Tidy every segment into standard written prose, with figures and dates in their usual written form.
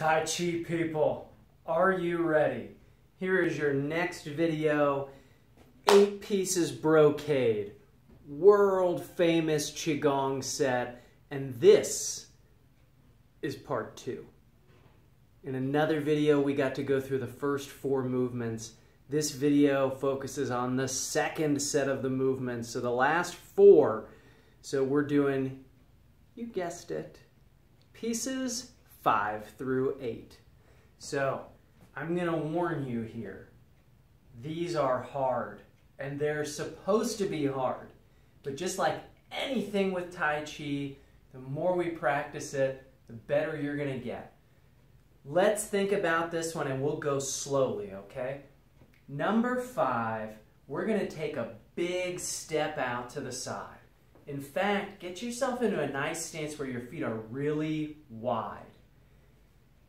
Tai Chi people, are you ready? Here is your next video, 8 pieces brocade, world famous Qigong set, and this is part 2. In another video, we got to go through the first 4 movements. This video focuses on the second set of the movements, so the last 4. So we're doing, you guessed it, pieces 5 through 8. So I'm going to warn you here. These are hard, and they're supposed to be hard. But just like anything with Tai Chi, the more we practice it, the better you're going to get. Let's think about this one, and we'll go slowly, okay? Number 5, we're going to take a big step out to the side. In fact, get yourself into a nice stance where your feet are really wide.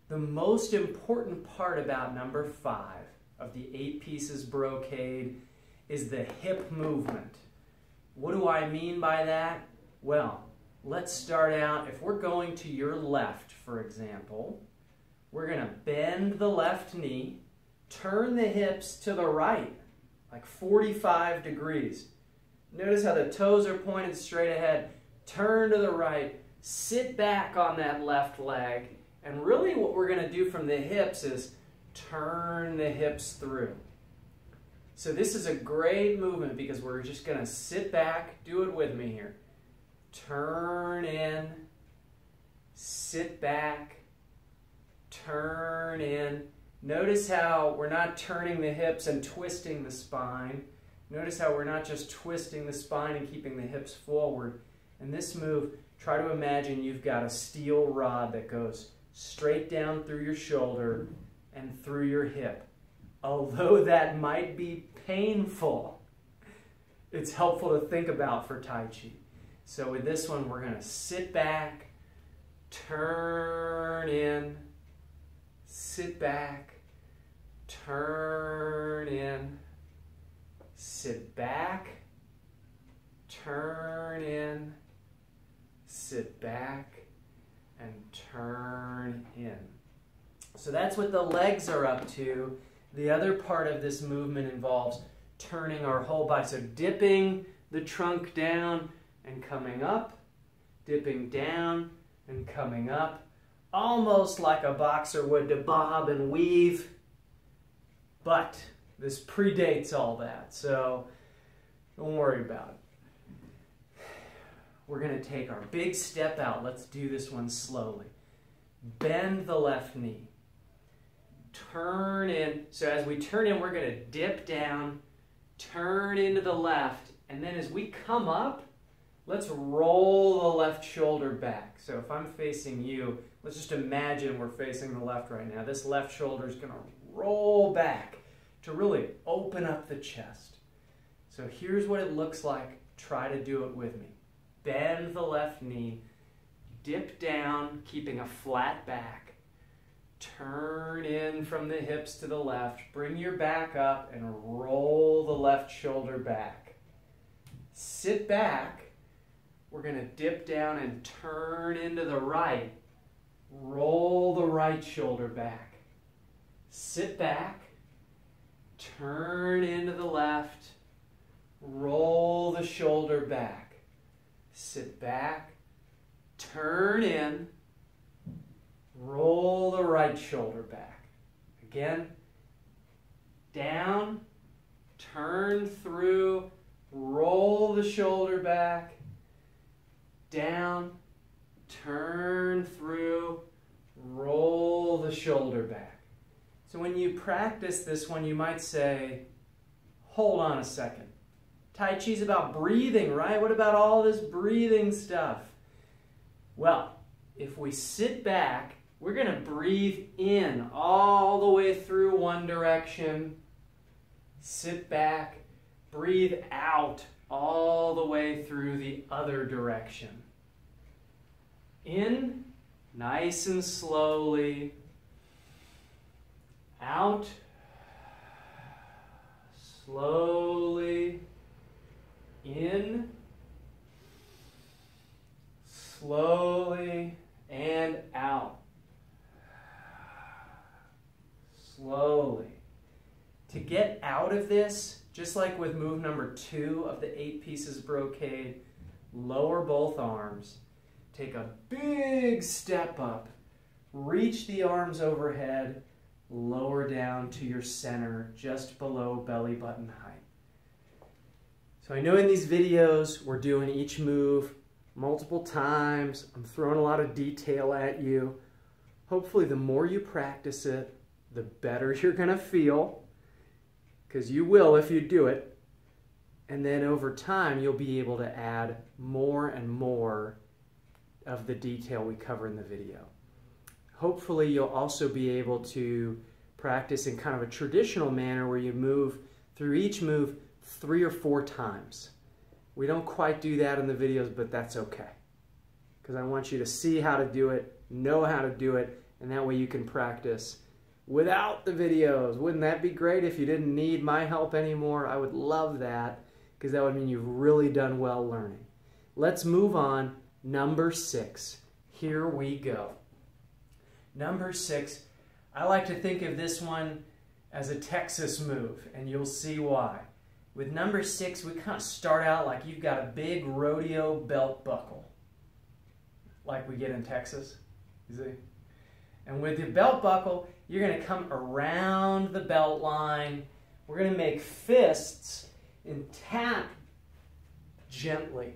The most important part about number 5 of the 8 pieces brocade is the hip movement. What do I mean by that? Well, let's start out. If we're going to your left, for example, we're going to bend the left knee, turn the hips to the right, like 45 degrees. Notice how the toes are pointed straight ahead. Turn to the right, sit back on that left leg, and really what we're going to do from the hips is turn the hips through. So this is a great movement because we're just going to sit back, do it with me here. Turn in, sit back, turn in. Notice how we're not turning the hips and twisting the spine. Notice how we're not just twisting the spine and keeping the hips forward. In this move, try to imagine you've got a steel rod that goes straight down through your shoulder and through your hip. Although that might be painful, it's helpful to think about for Tai Chi. So with this one, we're going to sit back, turn in, sit back, turn in, sit back, turn in, sit back, and turn in. So that's what the legs are up to. The other part of this movement involves turning our whole body. So dipping the trunk down and coming up, dipping down and coming up, almost like a boxer would to bob and weave. But this predates all that, so don't worry about it. We're going to take our big step out. Let's do this one slowly. Bend the left knee. Turn in. So as we turn in, we're going to dip down, turn into the left, and then as we come up, let's roll the left shoulder back. So if I'm facing you, let's just imagine we're facing the left right now. This left shoulder is going to roll back to really open up the chest. So here's what it looks like. Try to do it with me. Bend the left knee, dip down, keeping a flat back. Turn in from the hips to the left. Bring your back up and roll the left shoulder back. Sit back. We're going to dip down and turn into the right. Roll the right shoulder back. Sit back. Turn into the left. Roll the shoulder back. Sit back, turn in, roll the right shoulder back. Again, down, turn through, roll the shoulder back, down, turn through, roll the shoulder back. So when you practice this one, you might say, hold on a second. Tai Chi's about breathing, right? What about all this breathing stuff? Well, if we sit back, we're going to breathe in all the way through one direction. Sit back, breathe out all the way through the other direction. In, nice and slowly. Out, slowly. In, slowly, and out. To get out of this, just like with move number 2 of the 8 pieces brocade, lower both arms, take a big step up, reach the arms overhead, lower down to your center, just below belly button height. So I know in these videos, we're doing each move multiple times. I'm throwing a lot of detail at you. Hopefully, the more you practice it, the better you're gonna feel, because you will if you do it. And then over time, you'll be able to add more and more of the detail we cover in the video. Hopefully, you'll also be able to practice in kind of a traditional manner where you move through each move 3 or 4 times. We don't quite do that in the videos, but that's okay, because I want you to see how to do it, know how to do it, and that way you can practice without the videos. Wouldn't that be great if you didn't need my help anymore? I would love that, because that would mean you've really done well learning. Let's move on. Number 6. Here we go. Number 6, I like to think of this one as a Texas move, and you'll see why. With number 6, we kind of start out like you've got a big rodeo belt buckle, like we get in Texas, you see? And with your belt buckle, you're going to come around the belt line. We're going to make fists and tap gently.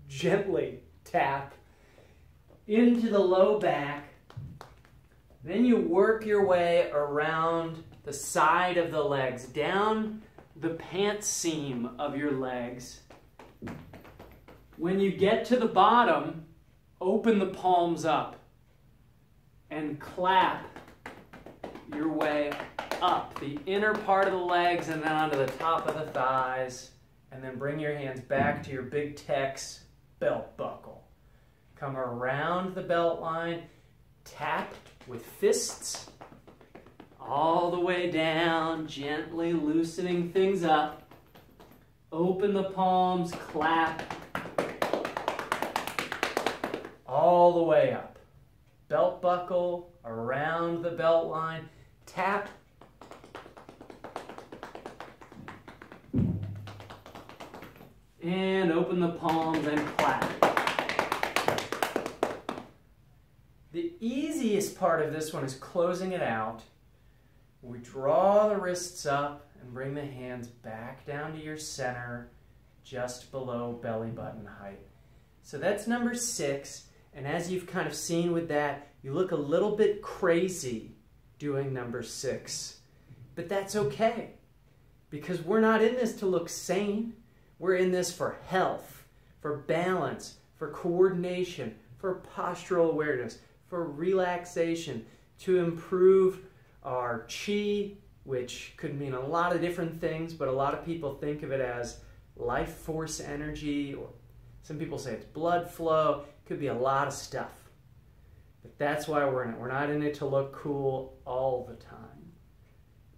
Gently tap into the low back. Then you work your way around the side of the legs, down the pant seam of your legs. When you get to the bottom, open the palms up and clap your way up the inner part of the legs and then onto the top of the thighs, and then bring your hands back to your big Tex belt buckle. Come around the belt line, tap with fists all the way down, gently loosening things up. Open the palms, clap all the way up. Belt buckle around the belt line, tap. And open the palms and clap. The easiest part of this one is closing it out. We draw the wrists up and bring the hands back down to your center, just below belly button height. So that's number 6. And as you've kind of seen with that, you look a little bit crazy doing number 6. But that's okay, because we're not in this to look sane. We're in this for health, for balance, for coordination, for postural awareness, for relaxation, to improve our chi, which could mean a lot of different things, but a lot of people think of it as life force energy, or some people say it's blood flow. It could be a lot of stuff. But that's why we're in it. We're not in it to look cool all the time.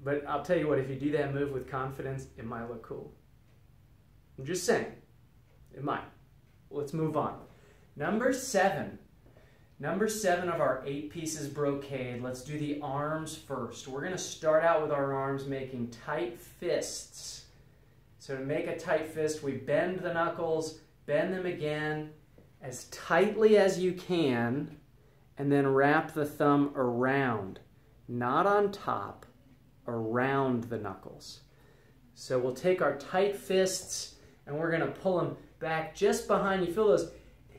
But I'll tell you what, if you do that move with confidence, it might look cool. I'm just saying. It might. Let's move on. Number 7. Number 7 of our 8 pieces brocade. Let's do the arms first. We're going to start out with our arms making tight fists. So to make a tight fist, we bend the knuckles, bend them again as tightly as you can, and then wrap the thumb around, not on top, around the knuckles. So we'll take our tight fists and we're going to pull them back just behind. You feel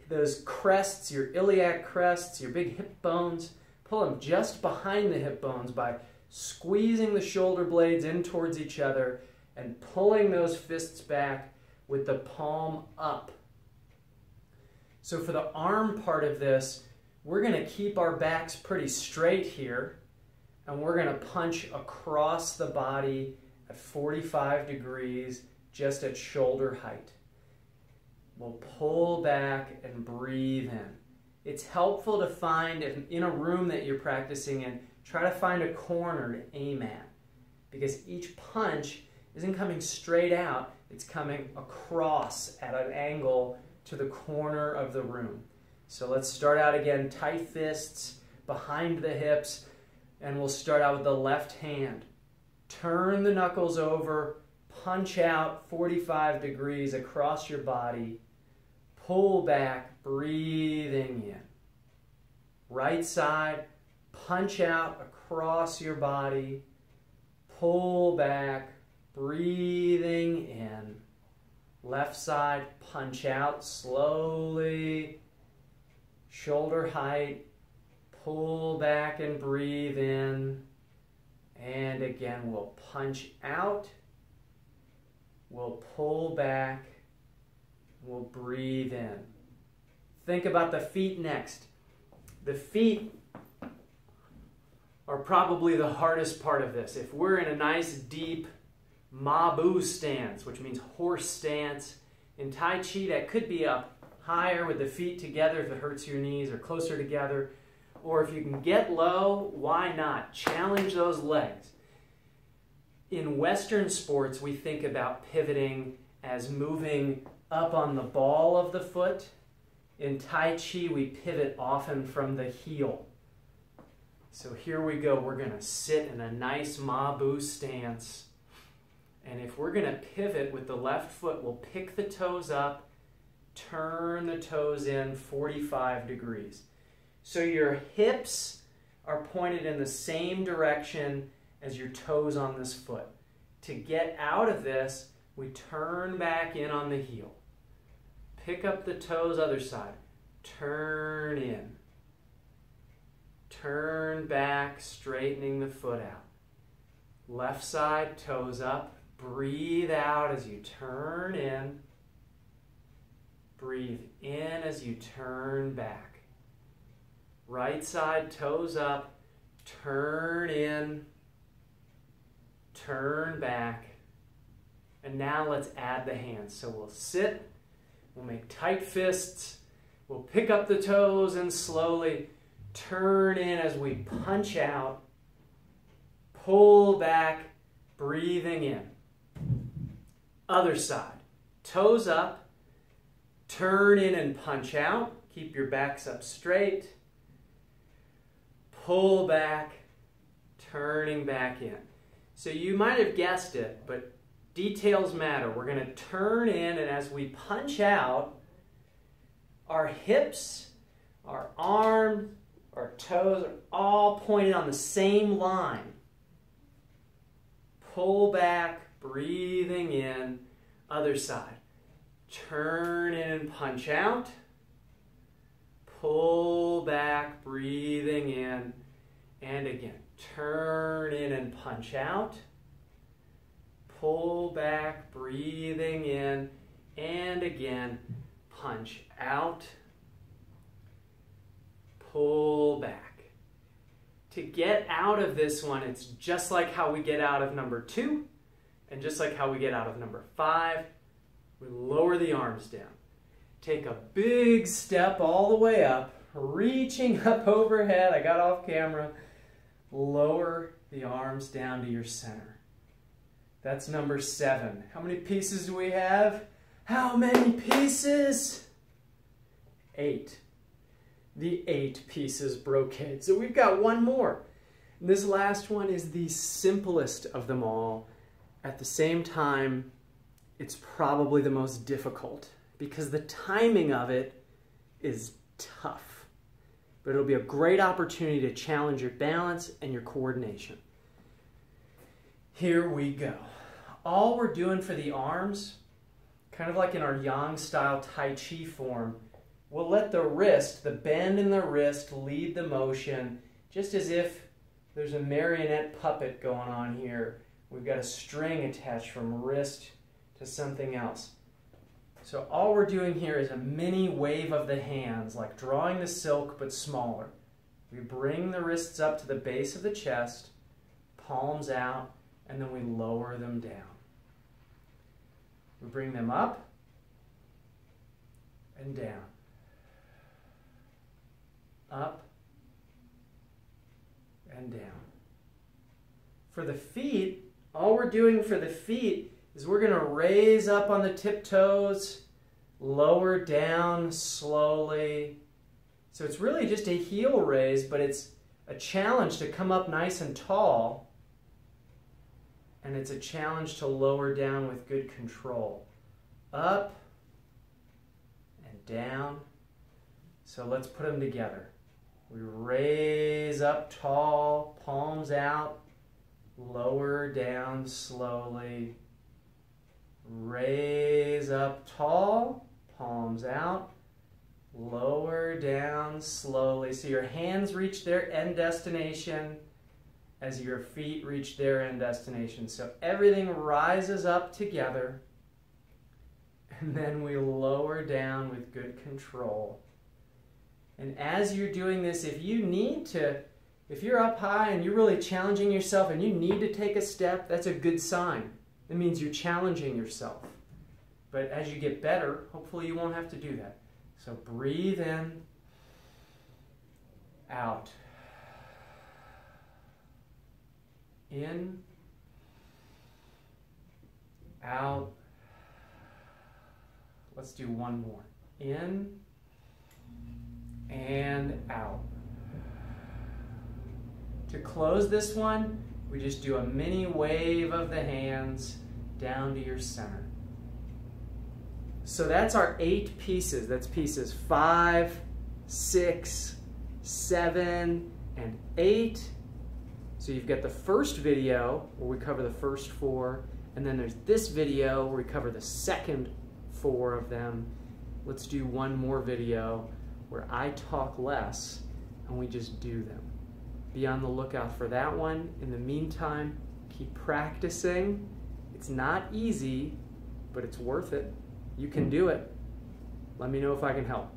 those crests, your iliac crests, your big hip bones. Pull them just behind the hip bones by squeezing the shoulder blades in towards each other and pulling those fists back with the palm up. So for the arm part of this, we're going to keep our backs pretty straight here, and we're going to punch across the body at 45 degrees, just at shoulder height. We'll pull back and breathe in. It's helpful to find, in a room that you're practicing in, try to find a corner to aim at, because each punch isn't coming straight out, it's coming across at an angle to the corner of the room. So let's start out again, tight fists behind the hips, and we'll start out with the left hand. Turn the knuckles over, punch out 45 degrees across your body, pull back, breathing in. Right side, punch out across your body, pull back, breathing in. Left side, punch out slowly, shoulder height, pull back and breathe in. And again, we'll punch out, we'll pull back, we'll breathe in. Think about the feet next. The feet are probably the hardest part of this. If we're in a nice deep Ma-bu stance, which means horse stance, in Tai Chi that could be up higher with the feet together if it hurts your knees, or closer together. Or if you can get low, why not? Challenge those legs. In Western sports, we think about pivoting as moving up on the ball of the foot. In Tai Chi, we pivot often from the heel. So here we go. We're going to sit in a nice Ma-bu stance. And if we're going to pivot with the left foot, we'll pick the toes up, turn the toes in 45 degrees. So your hips are pointed in the same direction as your toes on this foot. To get out of this, we turn back in on the heel. Pick up the toes, other side. Turn in. Turn back, straightening the foot out. Left side, toes up. Breathe out as you turn in. Breathe in as you turn back. Right side, toes up. Turn in. Turn back. And now let's add the hands. So we'll sit. We'll make tight fists. We'll pick up the toes and slowly turn in as we punch out. Pull back, breathing in. Other side. Toes up. Turn in and punch out. Keep your backs up straight. Pull back, turning back in. So you might have guessed it, but details matter. We're going to turn in, and as we punch out, our hips, our arms, our toes are all pointed on the same line. Pull back, breathing in. Other side. Turn in and punch out. Pull back, breathing in. And again, turn in and punch out. Pull back, breathing in. And again, punch out. Pull back. To get out of this one, it's just like how we get out of number 2, and just like how we get out of number 5. We lower the arms down. Take a big step all the way up, reaching up overhead. I got off camera. Lower the arms down to your center. That's number 7. How many pieces do we have? How many pieces? 8. The 8 pieces brocade. So we've got one more. And this last one is the simplest of them all. At the same time, it's probably the most difficult because the timing of it is tough. But it'll be a great opportunity to challenge your balance and your coordination. Here we go. All we're doing for the arms, kind of like in our Yang style Tai Chi form, we'll let the wrist, the bend in the wrist, lead the motion, just as if there's a marionette puppet going on here. We've got a string attached from wrist to something else. So all we're doing here is a mini wave of the hands, like drawing the silk but smaller. We bring the wrists up to the base of the chest, palms out, and then we lower them down. We bring them up and down. Up and down. For the feet, all we're doing for the feet is we're going to raise up on the tiptoes, lower down slowly. So it's really just a heel raise, but it's a challenge to come up nice and tall. and it's a challenge to lower down with good control. Up and down. So let's put them together. We raise up tall, palms out, lower down slowly. Raise up tall, palms out, lower down slowly. So your hands reach their end destination as your feet reach their end destination. So everything rises up together, and then we lower down with good control. And as you're doing this, if you're up high and you're really challenging yourself and you need to take a step, that's a good sign. It means you're challenging yourself. But as you get better, hopefully you won't have to do that. So breathe in, out. In, out. Let's do one more. In and out. To close this one, we just do a mini wave of the hands down to your center. So that's our 8 pieces. That's pieces 5, 6, 7, and 8. So you've got the first video where we cover the first 4, and then there's this video where we cover the second 4 of them. Let's do one more video where I talk less and we just do them. Be on the lookout for that one. In the meantime, keep practicing. It's not easy, but it's worth it. You can do it. Let me know if I can help.